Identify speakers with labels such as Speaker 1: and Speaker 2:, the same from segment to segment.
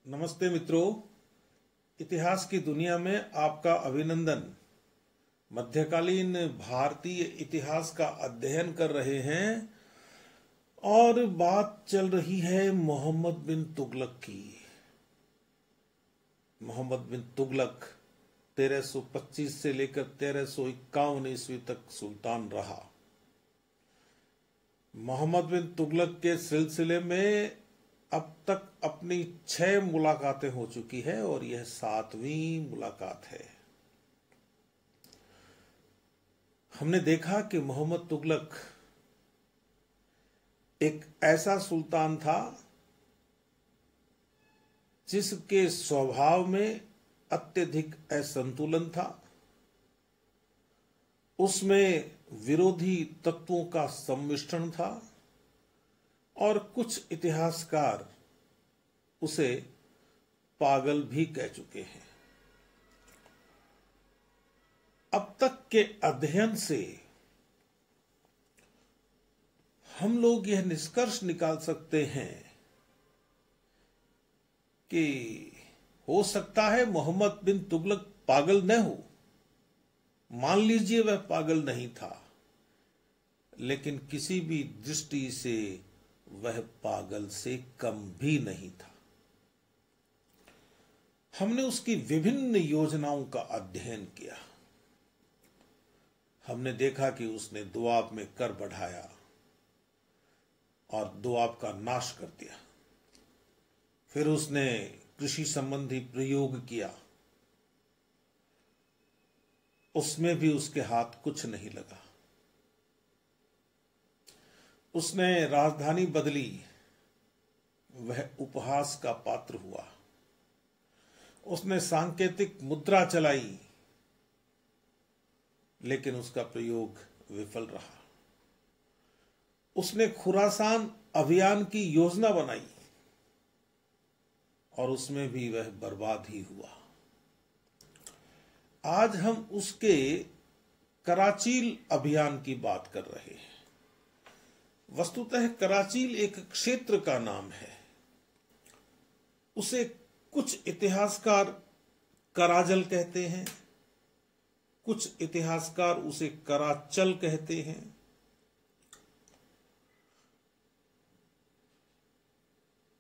Speaker 1: नमस्ते मित्रों, इतिहास की दुनिया में आपका अभिनंदन। मध्यकालीन भारतीय इतिहास का अध्ययन कर रहे हैं और बात चल रही है मोहम्मद बिन तुगलक की। मोहम्मद बिन तुगलक 1325 से लेकर 1351 ईस्वी तक सुल्तान रहा। मोहम्मद बिन तुगलक के सिलसिले में अब तक अपनी 6 मुलाकातें हो चुकी है और यह 7वीं मुलाकात है। हमने देखा कि मोहम्मद तुगलक एक ऐसा सुल्तान था जिसके स्वभाव में अत्यधिक असंतुलन था। उसमें विरोधी तत्वों का सम्मिश्रण था और कुछ इतिहासकार उसे पागल भी कह चुके हैं। अब तक के अध्ययन से हम लोग यह निष्कर्ष निकाल सकते हैं कि हो सकता है मोहम्मद बिन तुगलक पागल न हो। मान लीजिए वह पागल नहीं था, लेकिन किसी भी दृष्टि से वह पागल से कम भी नहीं था। हमने उसकी विभिन्न योजनाओं का अध्ययन किया। हमने देखा कि उसने दोआब में कर बढ़ाया और दोआब का नाश कर दिया। फिर उसने कृषि संबंधी प्रयोग किया, उसमें भी उसके हाथ कुछ नहीं लगा। उसने राजधानी बदली, वह उपहास का पात्र हुआ। उसने सांकेतिक मुद्रा चलाई, लेकिन उसका प्रयोग विफल रहा। उसने खुरासान अभियान की योजना बनाई और उसमें भी वह बर्बाद ही हुआ। आज हम उसके कराचील अभियान की बात कर रहे हैं। वस्तुतः कराचील एक क्षेत्र का नाम है। उसे कुछ इतिहासकार कराजल कहते हैं, कुछ इतिहासकार उसे कराचल कहते हैं।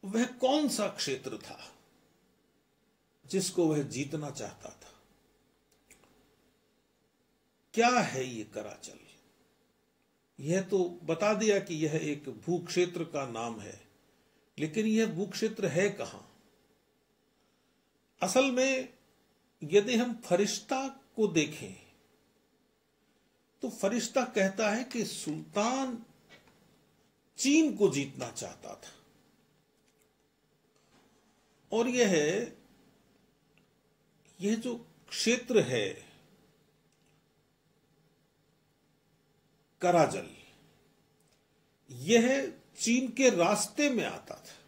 Speaker 1: वह कौन सा क्षेत्र था जिसको वह जीतना चाहता था? क्या है ये कराचल? यह तो बता दिया कि यह एक भूक्षेत्र का नाम है, लेकिन यह भूक्षेत्र है कहां? असल में यदि हम फरिश्ता को देखें तो फरिश्ता कहता है कि सुल्तान चीन को जीतना चाहता था और यह जो क्षेत्र है कराजल, यह चीन के रास्ते में आता था।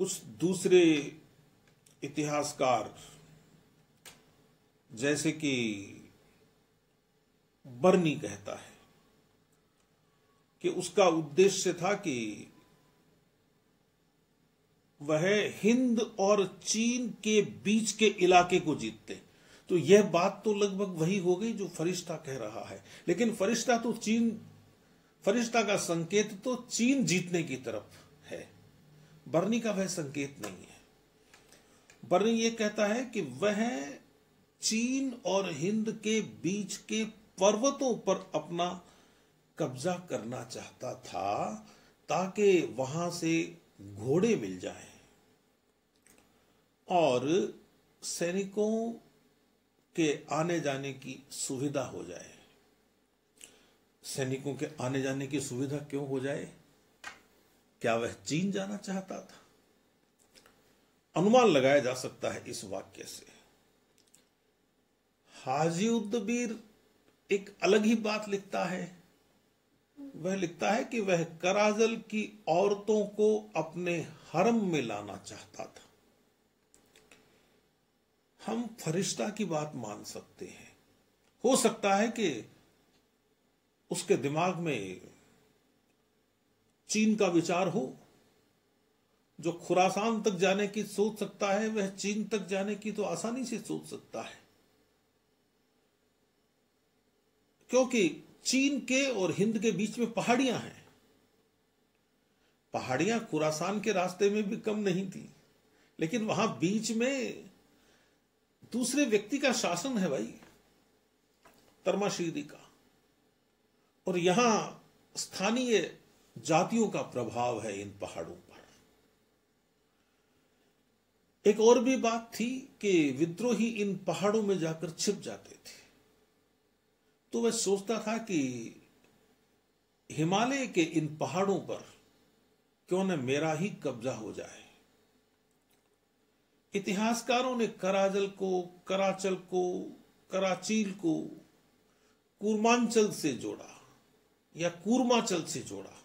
Speaker 1: कुछ दूसरे इतिहासकार जैसे कि बर्नी कहता है कि उसका उद्देश्य था कि वह हिंद और चीन के बीच के इलाके को जीतते। तो यह बात तो लगभग वही हो गई जो फरिश्ता कह रहा है, लेकिन फरिश्ता का संकेत तो चीन जीतने की तरफ है। बर्नी का वह संकेत नहीं है। बर्नी यह कहता है कि वह चीन और हिंद के बीच के पर्वतों पर अपना कब्जा करना चाहता था ताकि वहां से घोड़े मिल जाएं और सैनिकों के आने जाने की सुविधा हो जाए। सैनिकों के आने जाने की सुविधा क्यों हो जाए? क्या वह चीन जाना चाहता था? अनुमान लगाया जा सकता है इस वाक्य से। हाजी उद्दबीर एक अलग ही बात लिखता है। वह लिखता है कि वह कराजल की औरतों को अपने हरम में लाना चाहता था। हम फरिश्ता की बात मान सकते हैं। हो सकता है कि उसके दिमाग में चीन का विचार हो, जो खुरासान तक जाने की सोच सकता है वह चीन तक जाने की तो आसानी से सोच सकता है, क्योंकि चीन के और हिंद के बीच में पहाड़ियां हैं। पहाड़ियां खुरासान के रास्ते में भी कम नहीं थी, लेकिन वहां बीच में दूसरे व्यक्ति का शासन है भाई, तर्माशीरी का, और यहां स्थानीय जातियों का प्रभाव है इन पहाड़ों पर। एक और भी बात थी कि विद्रोही इन पहाड़ों में जाकर छिप जाते थे, तो वह सोचता था कि हिमालय के इन पहाड़ों पर क्यों न मेरा ही कब्जा हो जाए। इतिहासकारों ने कराजल को, कराचल को, कराचील को कूर्मांचल से जोड़ा या कूर्माचल से जोड़ा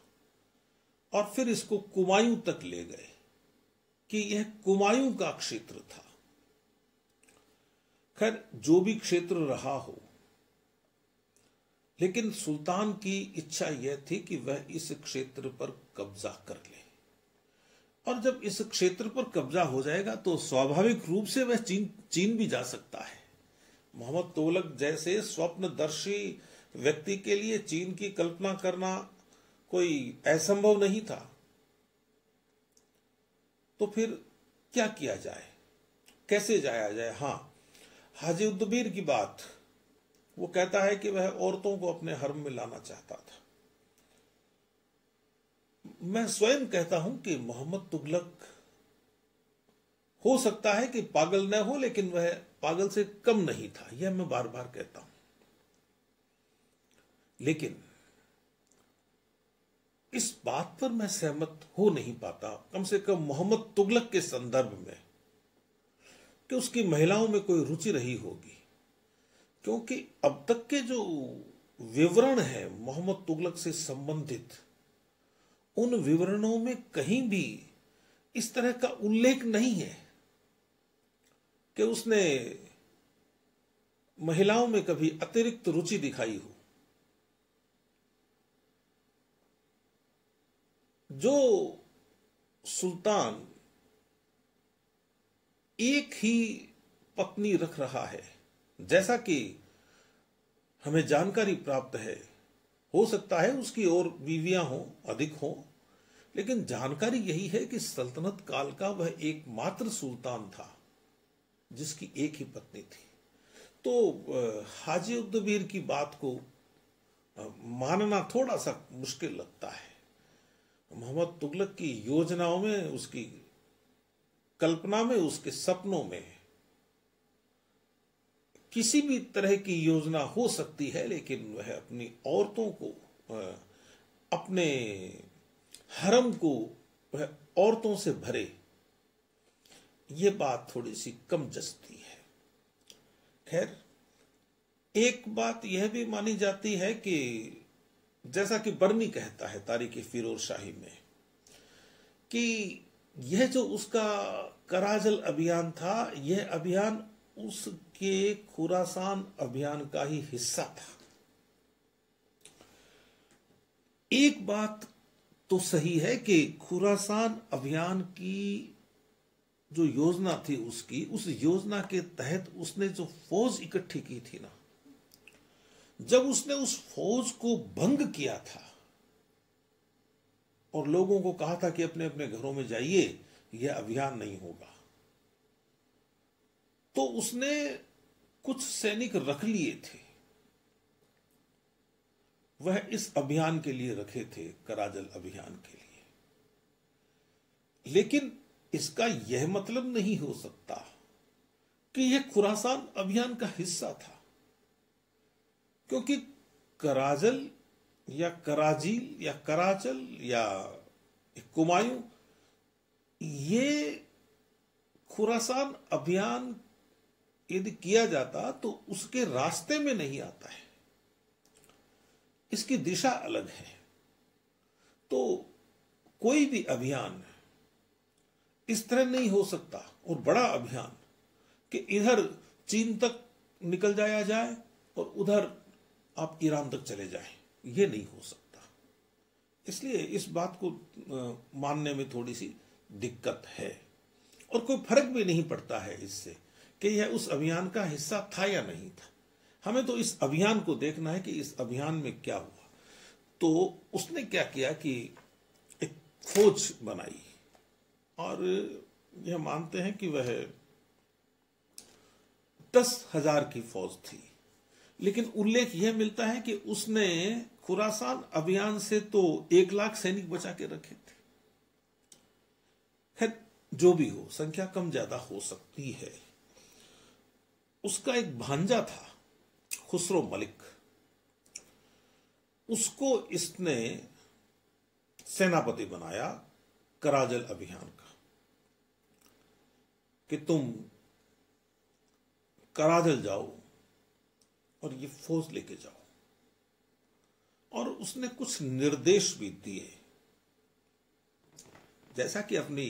Speaker 1: और फिर इसको कुमायूं तक ले गए कि यह कुमायूं का क्षेत्र था। खैर, जो भी क्षेत्र रहा हो, लेकिन सुल्तान की इच्छा यह थी कि वह इस क्षेत्र पर कब्जा कर ले, और जब इस क्षेत्र पर कब्जा हो जाएगा तो स्वाभाविक रूप से वह चीन भी जा सकता है। मोहम्मद तुगलक जैसे स्वप्नदर्शी व्यक्ति के लिए चीन की कल्पना करना कोई असंभव नहीं था। तो फिर क्या किया जाए, कैसे जाया जाए? हां, हाजी उद्दबीर की बात, वो कहता है कि वह औरतों को अपने हरम में लाना चाहता था। मैं स्वयं कहता हूं कि मोहम्मद तुगलक हो सकता है कि पागल न हो, लेकिन वह पागल से कम नहीं था, यह मैं बार बार कहता हूं। लेकिन इस बात पर मैं सहमत हो नहीं पाता, कम से कम मोहम्मद तुगलक के संदर्भ में, कि उसकी महिलाओं में कोई रुचि रही होगी, क्योंकि अब तक के जो विवरण है मोहम्मद तुगलक से संबंधित, उन विवरणों में कहीं भी इस तरह का उल्लेख नहीं है कि उसने महिलाओं में कभी अतिरिक्त रुचि दिखाई हो। जो सुल्तान एक ही पत्नी रख रहा है, जैसा कि हमें जानकारी प्राप्त है, हो सकता है उसकी और बीवियां हों, अधिक हों, लेकिन जानकारी यही है कि सल्तनत काल का वह एकमात्र सुल्तान था जिसकी एक ही पत्नी थी। तो हाजी उद्दबीर की बात को मानना थोड़ा सा मुश्किल लगता है। मोहम्मद तुगलक की योजनाओं में, उसकी कल्पना में, उसके सपनों में किसी भी तरह की योजना हो सकती है, लेकिन वह अपनी औरतों को, अपने हरम को वह औरतों से भरे, ये बात थोड़ी सी कम जचती है। खैर, एक बात यह भी मानी जाती है कि जैसा कि बर्नी कहता है तारीख फिरोज शाही में, कि यह जो उसका कराजल अभियान था, यह अभियान उसके खुरासान अभियान का ही हिस्सा था। एक बात तो सही है कि खुरासान अभियान की जो योजना थी उसकी, उस योजना के तहत उसने जो फौज इकट्ठी की थी ना, जब उसने उस फौज को भंग किया था और लोगों को कहा था कि अपने अपने घरों में जाइए, यह अभियान नहीं होगा, तो उसने कुछ सैनिक रख लिए थे, वह इस अभियान के लिए रखे थे, कराजल अभियान के लिए। लेकिन इसका यह मतलब नहीं हो सकता कि यह खुरासान अभियान का हिस्सा था, क्योंकि कराजल या कराजील या कराचल या कुमायूं, ये खुरासान अभियान यदि किया जाता तो उसके रास्ते में नहीं आता है, इसकी दिशा अलग है। तो कोई भी अभियान इस तरह नहीं हो सकता, और बड़ा अभियान कि इधर चीन तक निकल जाया जाए और उधर आप ईरान तक चले जाएं, यह नहीं हो सकता। इसलिए इस बात को मानने में थोड़ी सी दिक्कत है और कोई फर्क भी नहीं पड़ता है इससे कि यह उस अभियान का हिस्सा था या नहीं था। हमें तो इस अभियान को देखना है कि इस अभियान में क्या हुआ। तो उसने क्या किया कि एक फौज बनाई और यह मानते हैं कि वह 10,000 की फौज थी, लेकिन उल्लेख यह मिलता है कि उसने खुरासान अभियान से तो 1,00,000 सैनिक बचा के रखे थे। खैर जो भी हो, संख्या कम ज्यादा हो सकती है। उसका एक भांजा था खुसरो मलिक, उसको इसने सेनापति बनाया कराजल अभियान का कि तुम कराजल जाओ और ये फौज लेके जाओ। और उसने कुछ निर्देश भी दिए, जैसा कि अपनी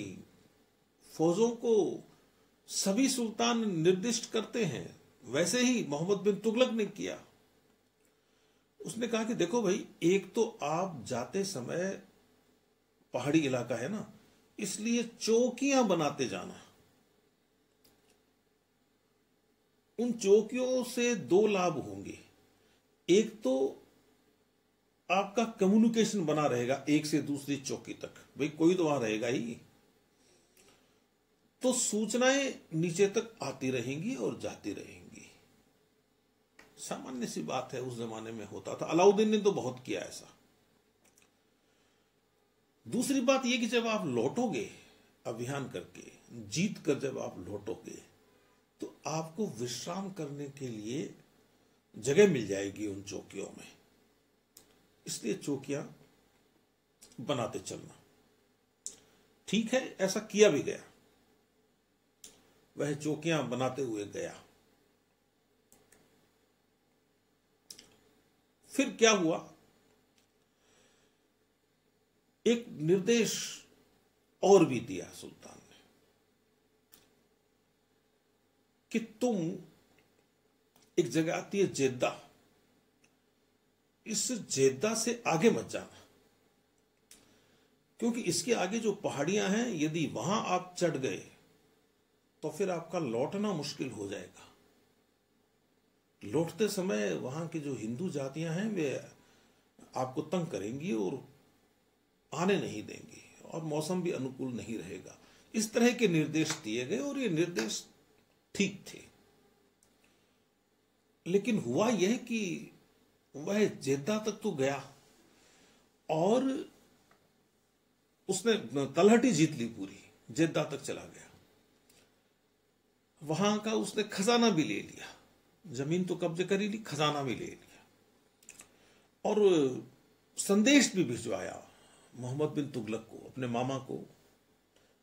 Speaker 1: फौजों को सभी सुल्तान निर्दिष्ट करते हैं, वैसे ही मोहम्मद बिन तुगलक ने किया। उसने कहा कि देखो भाई, एक तो आप जाते समय पहाड़ी इलाका है ना, इसलिए चौकियां बनाते जाना। उन चौकियों से 2 लाभ होंगे। एक तो आपका कम्युनिकेशन बना रहेगा एक से दूसरी चौकी तक, भाई कोई तो वहां रहेगा ही, तो सूचनाएं नीचे तक आती रहेंगी और जाती रहेंगी। सामान्य सी बात है, उस जमाने में होता था। अलाउद्दीन ने तो बहुत किया ऐसा। दूसरी बात यह कि जब आप लौटोगे अभियान करके, जीत कर जब आप लौटोगे, तो आपको विश्राम करने के लिए जगह मिल जाएगी उन चौकियों में। इसलिए चौकियां बनाते चलना। ठीक है, ऐसा किया भी गया। वह चौकियां बनाते हुए गया। फिर क्या हुआ, एक निर्देश और भी दिया सुल्तान ने कि तुम, एक जगह आती है जेद्दा, इस जेद्दा से आगे मत जाना, क्योंकि इसके आगे जो पहाड़ियां हैं, यदि वहां आप चढ़ गए तो फिर आपका लौटना मुश्किल हो जाएगा। लौटते समय वहां की जो हिंदू जातियां हैं वे आपको तंग करेंगी और आने नहीं देंगी, और मौसम भी अनुकूल नहीं रहेगा। इस तरह के निर्देश दिए गए और ये निर्देश ठीक थे। लेकिन हुआ यह कि वह जेद्दा तक तो गया और उसने तलहटी जीत ली पूरी, जेद्दा तक चला गया। वहां का उसने खजाना भी ले लिया, जमीन तो कब्जे कर ही ली, खजाना भी ले लिया, और संदेश भी भिजवाया मोहम्मद बिन तुगलक को, अपने मामा को,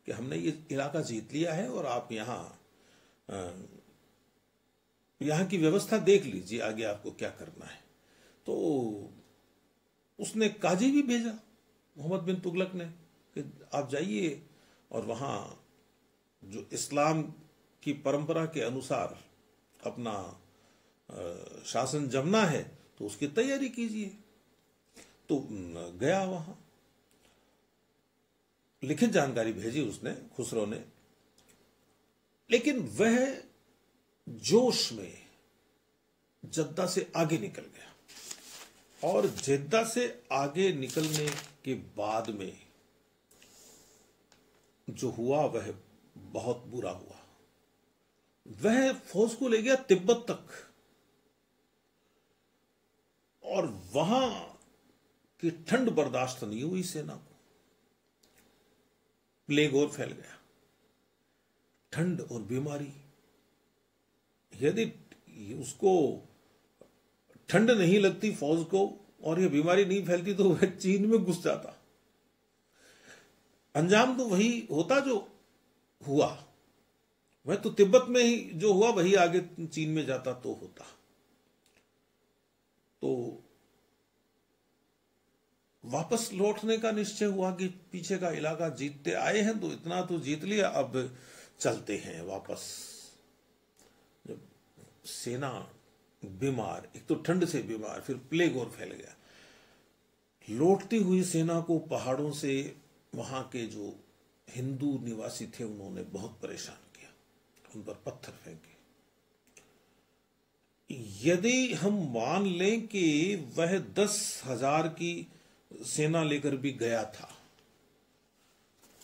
Speaker 1: कि हमने ये इलाका जीत लिया है और आप यहां की व्यवस्था देख लीजिए, आगे आपको क्या करना है। तो उसने काजी भी भेजा मोहम्मद बिन तुगलक ने कि आप जाइए और वहां जो इस्लाम की परंपरा के अनुसार अपना शासन जमना है तो उसकी तैयारी कीजिए। तो गया वहां, लिखित जानकारी भेजी उसने, खुसरो ने, लेकिन वह जोश में जद्दा से आगे निकल गया। और जेद्दा से आगे निकलने के बाद में जो हुआ वह बहुत बुरा हुआ। वह फौज को ले गया तिब्बत तक, और वहां की ठंड बर्दाश्त नहीं हुई सेना को। प्लेग और फैल गया, ठंड और बीमारी। यदि उसको ठंड नहीं लगती फौज को और यह बीमारी नहीं फैलती तो वह चीन में घुस जाता। अंजाम तो वही होता जो हुआ, वह तो तिब्बत में ही जो हुआ वही आगे चीन में जाता तो होता। तो वापस लौटने का निश्चय हुआ कि पीछे का इलाका जीतते आए हैं तो इतना तो जीत लिया, अब चलते हैं वापस। जब सेना बीमार, एक तो ठंड से बीमार, फिर प्लेग और फैल गया, लौटती हुई सेना को पहाड़ों से वहां के जो हिंदू निवासी थे उन्होंने बहुत परेशान किया, उन पर पत्थर फेंके। यदि हम मान लें कि वह 10,000 की सेना लेकर भी गया था,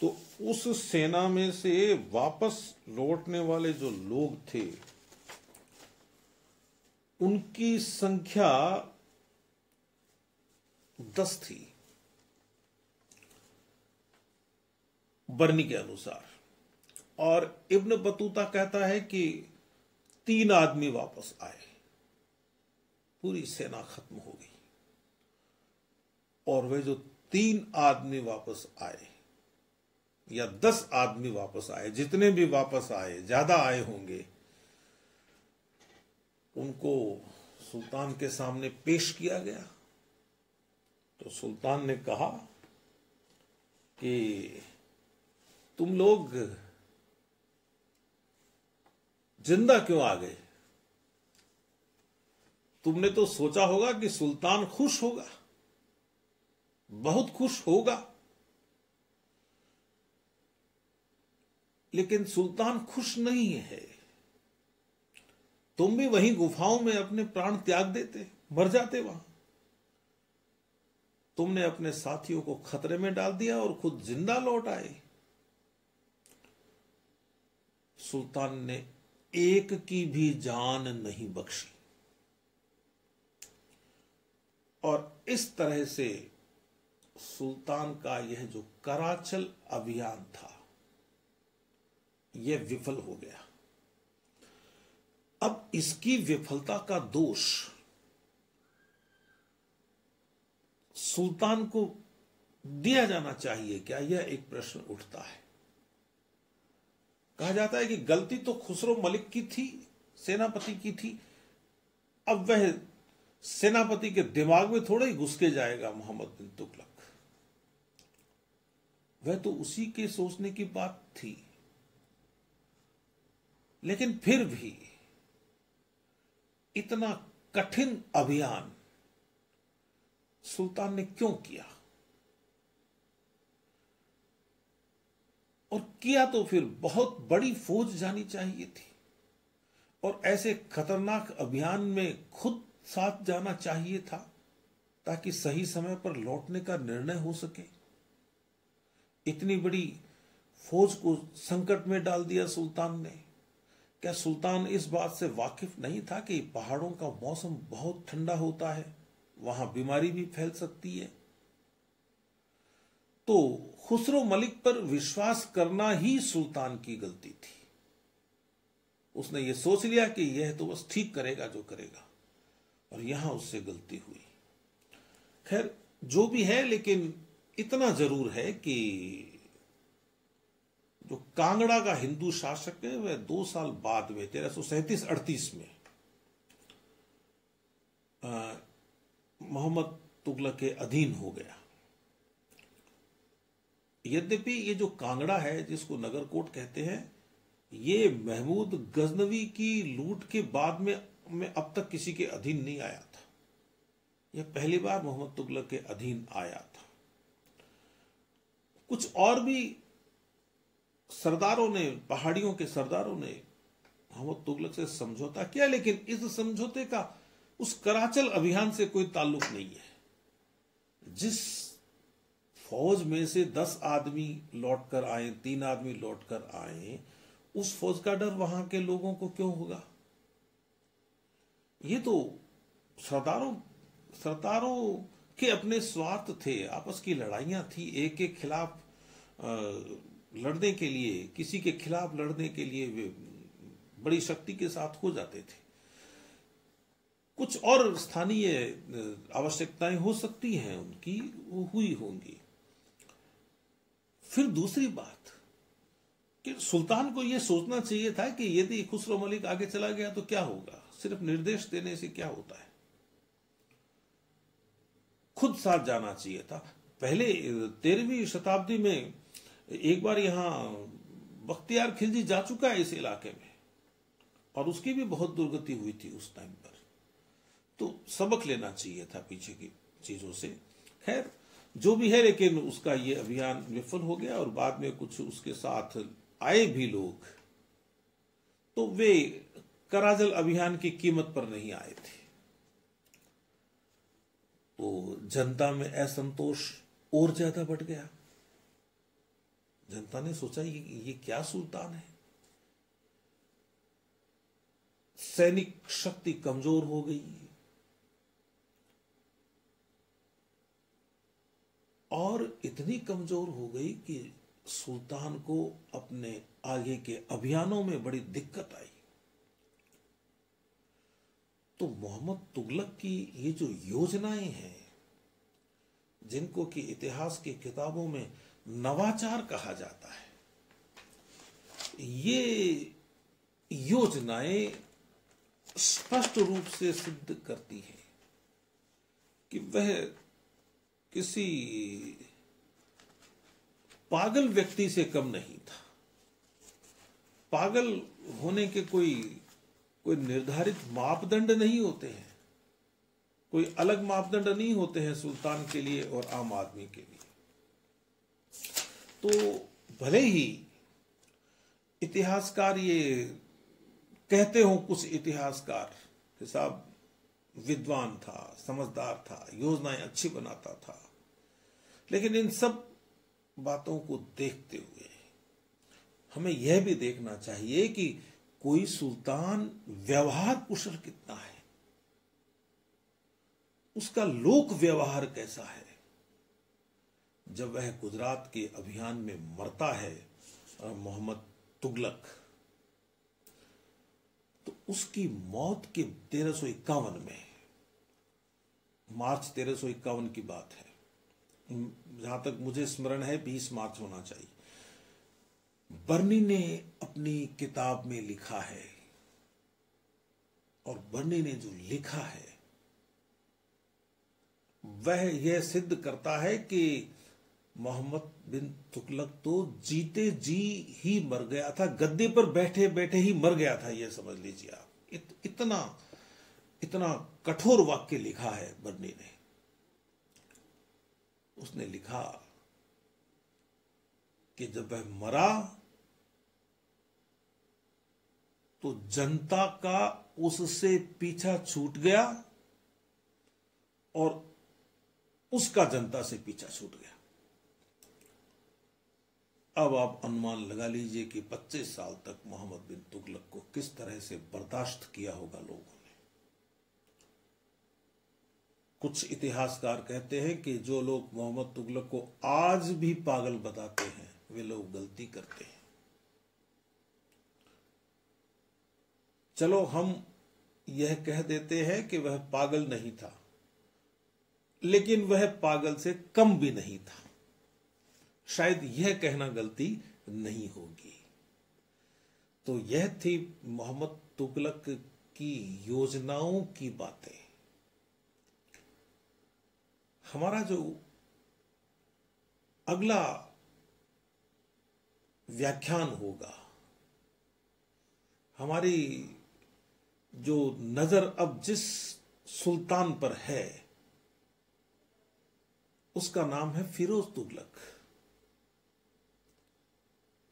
Speaker 1: तो उस सेना में से वापस लौटने वाले जो लोग थे उनकी संख्या 10 थी बरनी के अनुसार, और इब्न बतूता कहता है कि 3 आदमी वापस आए, पूरी सेना खत्म हो गई। और वे जो 3 आदमी वापस आए या 10 आदमी वापस आए, जितने भी वापस आए, ज्यादा आए होंगे, उनको सुल्तान के सामने पेश किया गया। तो सुल्तान ने कहा कि तुम लोग जिंदा क्यों आ गए? तुमने तो सोचा होगा कि सुल्तान खुश होगा, बहुत खुश होगा, लेकिन सुल्तान खुश नहीं है। तुम भी वहीं गुफाओं में अपने प्राण त्याग देते, मर जाते वहां। तुमने अपने साथियों को खतरे में डाल दिया और खुद जिंदा लौट आए। सुल्तान ने एक की भी जान नहीं बख्शी। और इस तरह से सुल्तान का यह जो कराचल अभियान था यह विफल हो गया। अब इसकी विफलता का दोष सुल्तान को दिया जाना चाहिए क्या, यह एक प्रश्न उठता है। कहा जाता है कि गलती तो खुसरो मलिक की थी, सेनापति की थी। अब वह सेनापति के दिमाग में थोड़ा ही घुस के जाएगा मोहम्मद बिन तुगलक, वह तो उसी के सोचने की बात थी। लेकिन फिर भी इतना कठिन अभियान सुल्तान ने क्यों किया? और किया तो फिर बहुत बड़ी फौज जानी चाहिए थी, और ऐसे खतरनाक अभियान में खुद साथ जाना चाहिए था ताकि सही समय पर लौटने का निर्णय हो सके। इतनी बड़ी फौज को संकट में डाल दिया सुल्तान ने। क्या सुल्तान इस बात से वाकिफ नहीं था कि पहाड़ों का मौसम बहुत ठंडा होता है, वहां बीमारी भी फैल सकती है? तो खुसरो मलिक पर विश्वास करना ही सुल्तान की गलती थी। उसने ये सोच लिया कि यह तो बस ठीक करेगा जो करेगा, और यहां उससे गलती हुई। खैर जो भी है, लेकिन इतना जरूर है कि जो कांगड़ा का हिंदू शासक है वह 2 साल बाद में 1337-38 में मोहम्मद तुगलक के अधीन हो गया। यद्यपि ये जो कांगड़ा है, जिसको नगरकोट कहते हैं, ये महमूद गजनवी की लूट के बाद में अब तक किसी के अधीन नहीं आया था। यह पहली बार मोहम्मद तुगलक के अधीन आया था। कुछ और भी सरदारों ने, पहाड़ियों के सरदारों ने मोहम्मद तुगलक से समझौता किया, लेकिन इस समझौते का उस कराचल अभियान से कोई ताल्लुक नहीं है। जिस फौज में से 10 आदमी लौटकर आए, 3 आदमी लौटकर आए, उस फौज का डर वहां के लोगों को क्यों होगा? ये तो सरदारों के अपने स्वार्थ थे, आपस की लड़ाइयां थी, एक के खिलाफ लड़ने के लिए, किसी के खिलाफ लड़ने के लिए वे बड़ी शक्ति के साथ हो जाते थे। कुछ और स्थानीय आवश्यकताएं हो सकती हैं उनकी, वो हुई होंगी। फिर दूसरी बात कि सुल्तान को यह सोचना चाहिए था कि यदि खुसरो मलिक आगे चला गया तो क्या होगा। सिर्फ निर्देश देने से क्या होता है, खुद साथ जाना चाहिए था। पहले 13वीं शताब्दी में एक बार यहां बख्तियार खिलजी जा चुका है इस इलाके में, और उसकी भी बहुत दुर्गति हुई थी उस टाइम पर। तो सबक लेना चाहिए था पीछे की चीजों से। खैर, जो भी है, लेकिन उसका ये अभियान विफल हो गया और बाद में कुछ उसके साथ आए भी लोग, तो वे कराजल अभियान की कीमत पर नहीं आए थे। तो जनता में असंतोष और ज्यादा बढ़ गया। जनता ने सोचा ये क्या सुल्तान है। सैनिक शक्ति कमजोर हो गई और इतनी कमजोर हो गई कि सुल्तान को अपने आगे के अभियानों में बड़ी दिक्कत आई। तो मोहम्मद तुगलक की ये जो योजनाएं हैं, जिनको कि इतिहास की किताबों में नवाचार कहा जाता है, ये योजनाएं स्पष्ट रूप से सिद्ध करती हैं कि वह किसी पागल व्यक्ति से कम नहीं था। पागल होने के कोई निर्धारित मापदंड नहीं होते हैं, कोई अलग मापदंड नहीं होते हैं सुल्तान के लिए और आम आदमी के लिए। तो भले ही इतिहासकार ये कहते हो, कुछ इतिहासकार कि साहब विद्वान था, समझदार था, योजनाएं अच्छी बनाता था, लेकिन इन सब बातों को देखते हुए हमें यह भी देखना चाहिए कि कोई सुल्तान व्यवहार कुशल कितना है, उसका लोक व्यवहार कैसा है। जब वह गुजरात के अभियान में मरता है मोहम्मद तुगलक, तो उसकी मौत के 1351 में, मार्च 1351 की बात है, जहां तक मुझे स्मरण है 20 मार्च होना चाहिए। बर्नी ने अपनी किताब में लिखा है, और बर्नी ने जो लिखा है वह यह सिद्ध करता है कि मोहम्मद बिन तुगलक तो जीते जी ही मर गया था, गद्दे पर बैठे बैठे ही मर गया था, यह समझ लीजिए आप। इतना कठोर वाक्य लिखा है बर्नी ने। उसने लिखा कि जब वह मरा तो जनता का उससे पीछा छूट गया और उसका जनता से पीछा छूट गया। अब आप अनुमान लगा लीजिए कि 25 साल तक मोहम्मद बिन तुगलक को किस तरह से बर्दाश्त किया होगा लोगों ने। कुछ इतिहासकार कहते हैं कि जो लोग मोहम्मद तुगलक को आज भी पागल बताते हैं, वे लोग गलती करते हैं। चलो हम यह कह देते हैं कि वह पागल नहीं था, लेकिन वह पागल से कम भी नहीं था। शायद यह कहना गलती नहीं होगी। तो यह थी मोहम्मद तुगलक की योजनाओं की बातें। हमारा जो अगला व्याख्यान होगा, हमारी जो नजर अब जिस सुल्तान पर है, उसका नाम है फिरोज तुगलक,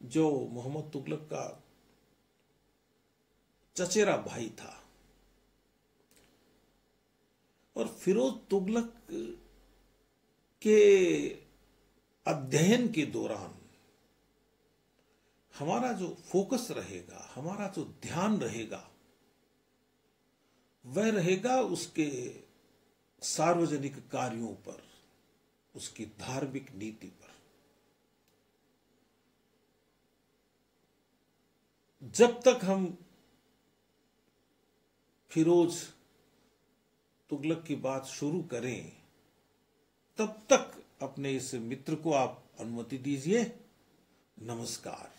Speaker 1: जो मोहम्मद तुगलक का चचेरा भाई था। और फिरोज तुगलक के अध्ययन के दौरान हमारा जो फोकस रहेगा, हमारा जो ध्यान रहेगा, वह रहेगा उसके सार्वजनिक कार्यों पर, उसकी धार्मिक नीति पर। जब तक हम फिरोज तुगलक की बात शुरू करें, तब तक अपने इस मित्र को आप अनुमति दीजिए। नमस्कार।